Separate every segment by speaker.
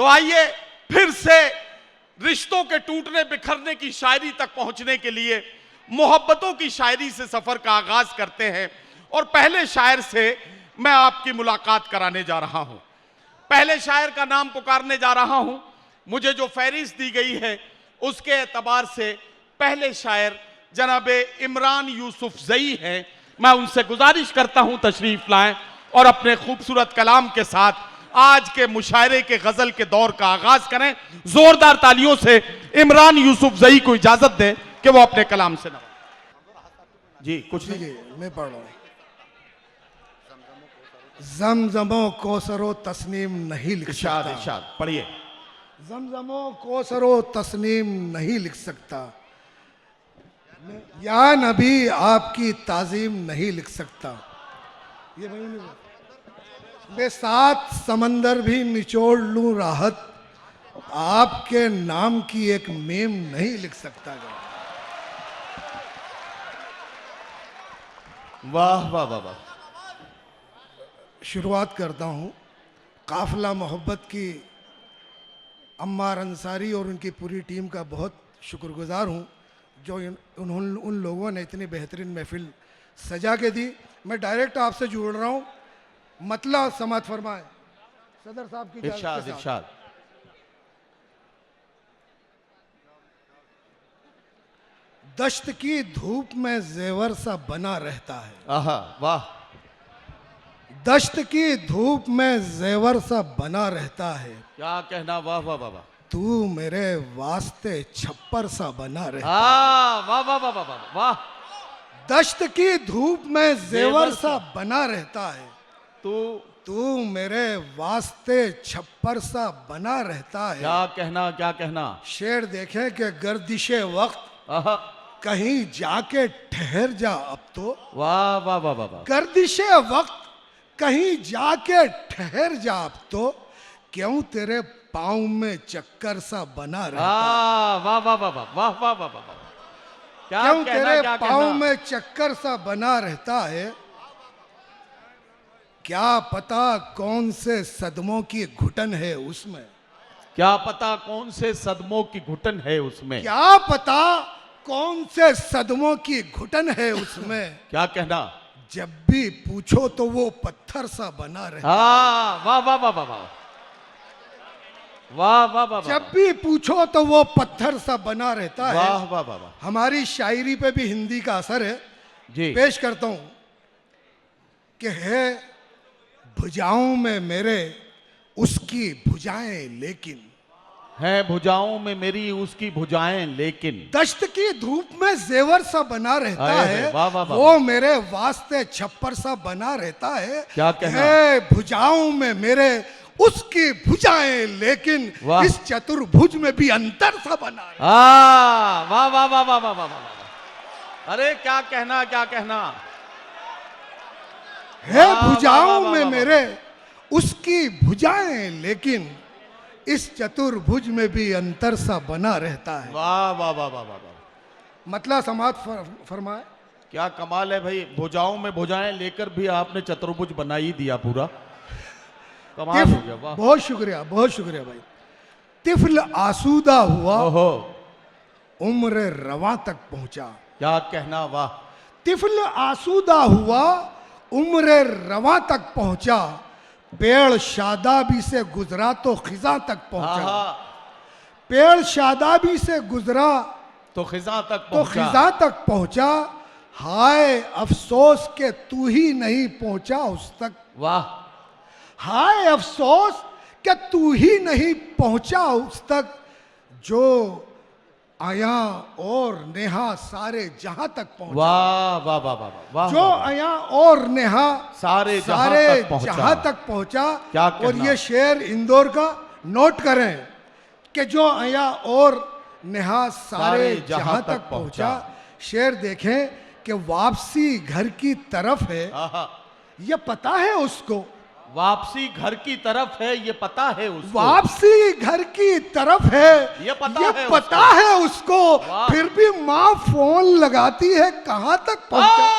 Speaker 1: तो आइए फिर से रिश्तों के टूटने बिखरने की शायरी तक पहुंचने के लिए मोहब्बतों की शायरी से सफर का आगाज करते हैं। और पहले शायर से मैं आपकी मुलाकात कराने जा रहा हूं। पहले शायर का नाम पुकारने जा रहा हूं। मुझे जो फहरिस्त दी गई है उसके एतबार से पहले शायर जनाब इमरान यूसुफ जई हैं। मैं उनसे गुजारिश करता हूं तशरीफ लाएं और अपने खूबसूरत कलाम के साथ आज के मुशायरे के गजल के दौर का आगाज करें। जोरदार तालियों से इमरान यूसुफ जई को इजाजत दें कि वो अपने कलाम से नवाजें। जी कुछ नहीं,
Speaker 2: मैं पढ़ रहा हूँ। जमजमो कोसरो तस्नीम नहीं लिख सकता।
Speaker 1: इरशाद पढ़िए।
Speaker 2: जमजमो कोसरो तस्नीम नहीं लिख सकता, या नबी आपकी ताजीम नहीं लिख सकता। ये मैं 7 समंदर भी निचोड़ लूं राहत, आपके नाम की एक मीम नहीं लिख सकता।
Speaker 1: वाह वाह वाह वाह।
Speaker 2: शुरुआत करता हूँ। काफिला मोहब्बत की अम्मार अंसारी और उनकी पूरी टीम का बहुत शुक्रगुजार हूँ जो उन लोगों ने इतनी बेहतरीन महफिल सजा के दी। मैं डायरेक्ट आपसे जुड़ रहा हूँ, मतलब समात फरमाए सदर साहब की
Speaker 1: इरशाद इरशाद।
Speaker 2: दश्त की धूप में जेवर सा बना रहता है।
Speaker 1: आहा वाह।
Speaker 2: दश्त की धूप में जेवर सा बना रहता है,
Speaker 1: क्या कहना, वाह वाह वाह वाह।
Speaker 2: तू मेरे वास्ते छप्पर सा बना रहता है।
Speaker 1: वाह वाह वाह वाह वाह वाह।
Speaker 2: दश्त की धूप में जेवर सा बना रहता है, तू मेरे वास्ते छप्पर सा बना रहता है।
Speaker 1: क्या कहना, क्या कहना।
Speaker 2: शेर देखे कि गर्दिशे वक्त कहीं जाके ठहर जा अब तो।
Speaker 1: वाह वाह वाह वाह वाह।
Speaker 2: गर्दिशे वक्त कहीं जाके ठहर जा अब तो, क्यों तेरे पाँव में चक्कर सा बना रहता है।
Speaker 1: वाह वाह वाह वाह वाह वाह वाह वाह।
Speaker 2: क्यों तेरे पाँव में चक्कर सा बना रहता है, क्या पता कौन से सदमों की घुटन है उसमें।
Speaker 1: क्या पता कौन से सदमों की घुटन है उसमें।
Speaker 2: क्या पता कौन से सदमों की घुटन है उसमें।
Speaker 1: क्या कहना।
Speaker 2: जब भी पूछो तो वो पत्थर सा बना रहता है।
Speaker 1: वाह वाह वाह वाह वाह वाह वाह वाह।
Speaker 2: जब भी पूछो तो वो पत्थर सा बना रहता है।
Speaker 1: वाह वाह वाह वाह।
Speaker 2: हमारी शायरी पे भी हिंदी का असर है
Speaker 1: जी।
Speaker 2: पेश करता हूं कि है भुजाओं में मेरे उसकी भुजाएं लेकिन,
Speaker 1: है भुजाओं में मेरी उसकी भुजाएं लेकिन,
Speaker 2: दश्त की धूप में जेवर सा बना रहता है,
Speaker 1: वाह वाह वाह।
Speaker 2: वो मेरे वास्ते छप्पर सा बना रहता है।
Speaker 1: क्या कहना।
Speaker 2: है भुजाओं में मेरे उसकी भुजाएं लेकिन, इस चतुर्भुज में भी अंतर सा बना है।
Speaker 1: वाह वाह वाह वाह वाह वाह। अरे क्या कहना, क्या कहना।
Speaker 2: है भुजाओं में मेरे उसकी भुजाएं लेकिन, इस चतुर्भुज में भी अंतर सा बना रहता है।
Speaker 1: वाह वाह वाह वाह वाह।
Speaker 2: मतलब समाज फरमाए।
Speaker 1: क्या कमाल है भाई, भुजाओं में भुजाएं लेकर भी आपने चतुर्भुज बना ही दिया पूरा। कमाल हो गया। वाह
Speaker 2: बहुत शुक्रिया, बहुत शुक्रिया भाई। तिफल आसूदा हुआ, उम्र रवा तक पहुंचा।
Speaker 1: क्या कहना, वाह।
Speaker 2: तिफल आसूदा हुआ, उम्र रवा तक पहुंचा, पेड़ शादाबी से गुजरा तो खिजा तक पहुंचा। पेड़ शादाबी से गुजरा
Speaker 1: तो खिजा
Speaker 2: तक पहुंचा, हाय अफसोस के तू ही नहीं पहुंचा उस तक।
Speaker 1: वाह।
Speaker 2: हाय अफसोस कि तू ही नहीं पहुंचा उस तक, जो आया और नेहा सारे जहां तक पहुंचा।
Speaker 1: वाह वाह वाह वाह वाह।
Speaker 2: जो आया और नेहा सारे जहां तक पहुंचा। और ये शेर इंदौर का नोट करें कि जो आया और नेहा सारे जहां तक पहुंचा। शेर देखें कि वापसी घर की तरफ है, ये पता है उसको।
Speaker 1: वापसी घर की तरफ है ये पता है उसको।
Speaker 2: वापसी घर की तरफ है
Speaker 1: ये पता
Speaker 2: है उसको। फिर भी माँ फोन लगाती है कहां तक पहुंचा।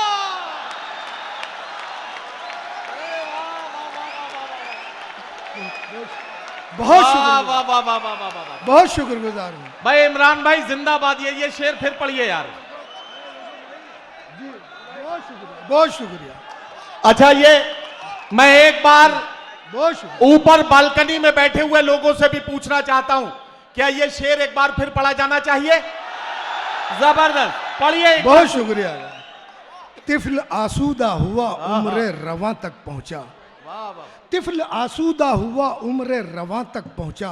Speaker 2: बहुत
Speaker 1: वाह
Speaker 2: शुक्रिया,
Speaker 1: वाह वाह वाह वाह वाह वाह।
Speaker 2: बहुत शुक्रगुजार हूँ।
Speaker 1: भाई इमरान भाई जिंदाबाद। ये शेर फिर पढ़िए यार।
Speaker 2: जी बहुत शुक्रिया, बहुत शुक्रिया,
Speaker 1: अच्छा, ये मैं एक बार
Speaker 2: बहुत शुक्रिया।
Speaker 1: ऊपर बालकनी में बैठे हुए लोगों से भी पूछना चाहता हूं, क्या ये शेर एक बार फिर पढ़ा जाना चाहिए? जबरदस्त, पढ़िए।
Speaker 2: बहुत शुक्रिया। तिफल आसूदा हुआ उम्र रवा तक पहुंचा,
Speaker 1: वाह वाह
Speaker 2: तिफल आसूदा हुआ उम्र रवा तक पहुंचा,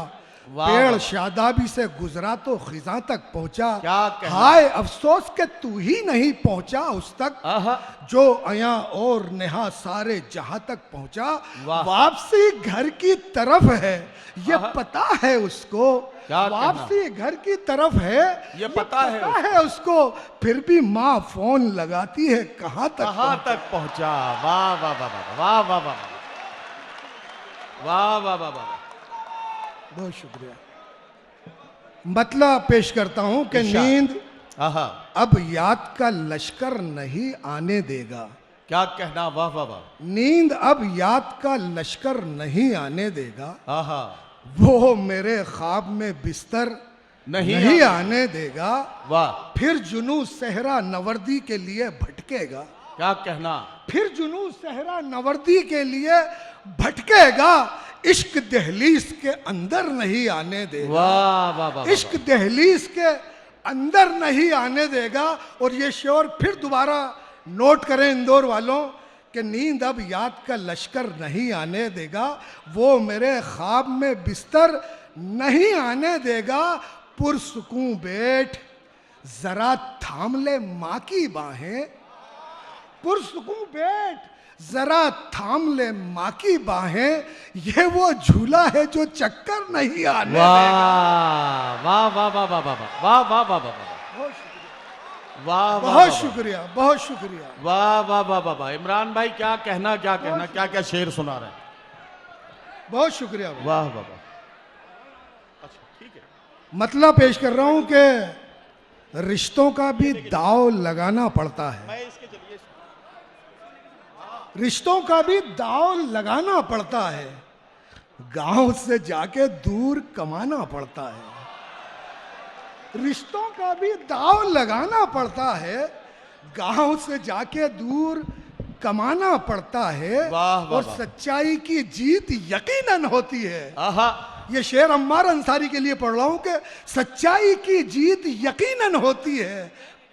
Speaker 1: वाह,
Speaker 2: पेड़
Speaker 1: वाह।
Speaker 2: शादाबी से गुजरा तो खिजा तक पहुंचा,
Speaker 1: क्या कहना।
Speaker 2: हाय अफसोस के तू ही नहीं पहुंचा उस तक
Speaker 1: आहा।
Speaker 2: जो अया और नेहा सारे जहां तक पहुंचा।
Speaker 1: वाह।
Speaker 2: वापसी घर की तरफ है ये
Speaker 1: आहा।
Speaker 2: पता है उसको,
Speaker 1: क्या कहना।
Speaker 2: वापसी घर की तरफ है
Speaker 1: ये पता है
Speaker 2: उसको, फिर भी माँ फोन लगाती है कहाँ तक
Speaker 1: पहुंचा। वाह वाह वाह वाह वाह वाह वाह वाह वाह वाह वाह।
Speaker 2: बहुत शुक्रिया। मतलब पेश करता हूं कि
Speaker 1: इरशाद।
Speaker 2: नींद
Speaker 1: आहा,
Speaker 2: अब याद का लश्कर नहीं आने देगा,
Speaker 1: क्या कहना। वाह वाह वाह।
Speaker 2: नींद अब याद का लश्कर नहीं आने देगा,
Speaker 1: आहा,
Speaker 2: वो मेरे ख्वाब में बिस्तर नहीं आने देगा,
Speaker 1: वाह,
Speaker 2: फिर जुनू सहरा नवर्दी के लिए भटकेगा,
Speaker 1: क्या कहना।
Speaker 2: फिर जुनू सहरा नवर्दी के लिए भटकेगा, इश्क दहलीज के अंदर नहीं आने देगा,
Speaker 1: वाह वाह वाह।
Speaker 2: इश्क दहलीज के अंदर नहीं आने देगा। और ये शेर फिर दोबारा नोट करें इंदौर वालों कि नींद अब याद का लश्कर नहीं आने देगा, वो मेरे ख्वाब में बिस्तर नहीं आने देगा, पुरसुकून बैठ जरा थाम ले माँ की बाहें, पुरसुकून बैठ जरा थाम ले माँ की बाहें, ये वो झूला है जो चक्कर नहीं आने देगा।
Speaker 1: वाह वाह वाह वाह वाह वाह वाह वाह वाह वाह वाह,
Speaker 2: बहुत शुक्रिया, बहुत शुक्रिया।
Speaker 1: वाह वाह वाह वाह वाह। इमरान भाई क्या कहना, क्या कहना, क्या क्या शेर सुना रहे हैं।
Speaker 2: बहुत शुक्रिया।
Speaker 1: वाह वाह वाह। अच्छा ठीक है।
Speaker 2: मतलब पेश कर रहा हूं कि रिश्तों का भी दाव लगाना पड़ता है,
Speaker 1: मैं इसके चलिए
Speaker 2: रिश्तों का भी दाव लगाना पड़ता है, गांव से जाके दूर कमाना पड़ता है, रिश्तों का भी दाव लगाना पड़ता है, गांव से जाके दूर कमाना पड़ता है,
Speaker 1: वाह, वाह,
Speaker 2: और
Speaker 1: वाह।
Speaker 2: सच्चाई की जीत यकीनन होती है।
Speaker 1: आहा,
Speaker 2: ये शेर अम्मार अंसारी के लिए पढ़ रहा हूं कि सच्चाई की जीत यकीनन होती है,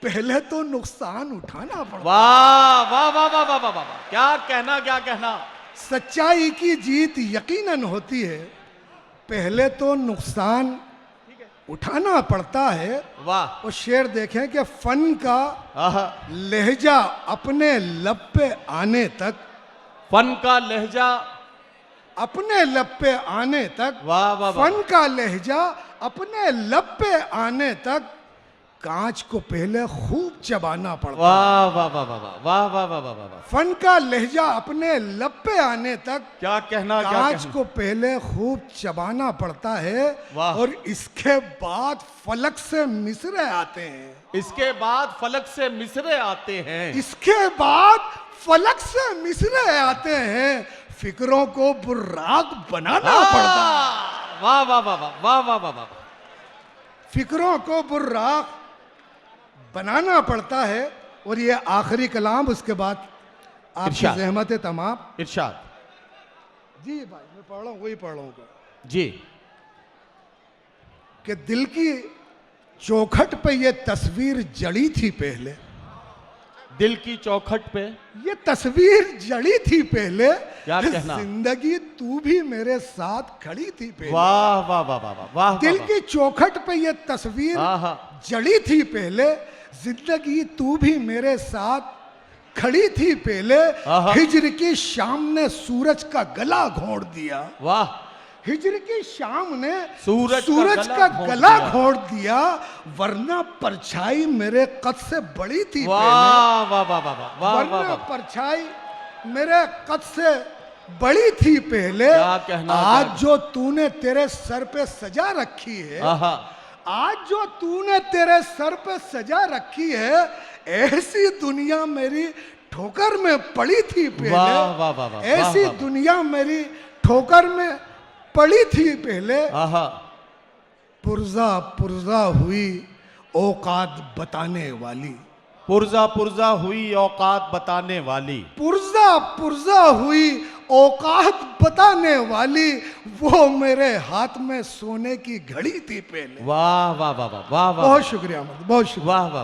Speaker 2: पहले तो नुकसान उठाना पड़ता है।
Speaker 1: वाह वाह वाह वाह वाह वाह वाह। क्या कहना, क्या कहना।
Speaker 2: सच्चाई की जीत यकीनन होती है, पहले तो नुकसान उठाना पड़ता है।
Speaker 1: वाह।
Speaker 2: और शेर देखें कि फन का
Speaker 1: आहा,
Speaker 2: लहजा अपने लब पे आने तक,
Speaker 1: फन का लहजा
Speaker 2: अपने लब पे आने तक,
Speaker 1: वाह वाह वाह।
Speaker 2: फन का लहजा अपने लब पे आने तक, कांच को पहले खूब चबाना पड़ता है।
Speaker 1: वाह वाह वाह वाह वाह वाह वाह वाह वाह वाह।
Speaker 2: फन का लहजा अपने लब पे आने तक,
Speaker 1: क्या कहना, क्या
Speaker 2: कांच
Speaker 1: कहना।
Speaker 2: को पहले खूब चबाना पड़ता है,
Speaker 1: वाह।
Speaker 2: और इसके बाद फलक से मिसरे आते हैं,
Speaker 1: इसके बाद फलक से मिसरे आते हैं,
Speaker 2: इसके बाद फलक से मिसरे आते हैं, फिक्रों को बुर्राक बनाना पड़ता है,
Speaker 1: वाह वाह वाह वाह वाह वाह वाह वाह।
Speaker 2: फिक्रों को बुर्राक बनाना पड़ता है। और ये आखिरी कलाम, उसके बाद आपकी
Speaker 1: इरशाद।
Speaker 2: जहमत तमाम।
Speaker 1: इरशाद।
Speaker 2: जी भाई मैं पढ़ रहा हूँ, वही पढ़ रहा हूँ
Speaker 1: जी।
Speaker 2: कि दिल की चौखट पे ये तस्वीर जड़ी थी पहले,
Speaker 1: दिल की चौखट पे
Speaker 2: ये तस्वीर जड़ी थी पहले,
Speaker 1: क्या कहना।
Speaker 2: जिंदगी तू भी मेरे साथ खड़ी थी पहले,
Speaker 1: वाह वाह वाह वाह वाह वाह।
Speaker 2: दिल की चौखट पे ये तस्वीर
Speaker 1: आहा,
Speaker 2: जड़ी थी पहले, जिंदगी तू भी मेरे साथ खड़ी थी पहले,
Speaker 1: आहा।
Speaker 2: हिजर की शाम ने सूरज का गला घोंट दिया,
Speaker 1: वाह।
Speaker 2: हिजर की शाम ने
Speaker 1: सूरज
Speaker 2: सूरज
Speaker 1: का
Speaker 2: का
Speaker 1: घोंट
Speaker 2: गला
Speaker 1: दिया।
Speaker 2: घोंट दिया, वरना परछाई मेरे कद से बड़ी थी पहले,
Speaker 1: वाह वाह वाह वाह वाह वाह
Speaker 2: वरना
Speaker 1: वाह।
Speaker 2: परछाई मेरे कद से बड़ी थी पहले,
Speaker 1: क्या कहना,
Speaker 2: आज
Speaker 1: क्या-
Speaker 2: जो तूने तेरे सर पे सजा रखी है,
Speaker 1: आहा,
Speaker 2: आज जो तूने तेरे सर पे सजा रखी है, ऐसी दुनिया मेरी ठोकर में पड़ी थी पहले,
Speaker 1: वाह वाह वाह वाह।
Speaker 2: ऐसी
Speaker 1: वाह, वाह।
Speaker 2: दुनिया मेरी ठोकर में पड़ी थी पहले,
Speaker 3: आहा,
Speaker 2: पुर्जा पुर्जा हुई औकात बताने वाली।
Speaker 3: पुर्जा पुर्जा हुई औकात बताने वाली।
Speaker 2: पुर्जा पुर्जा हुई औकात बताने वाली, वो मेरे हाथ में सोने की घड़ी थी पहले।
Speaker 3: वाह वाह वाह वाह वाह वाह,
Speaker 2: बहुत शुक्रिया, बहुत शुक्रिया।
Speaker 3: वाह वाह।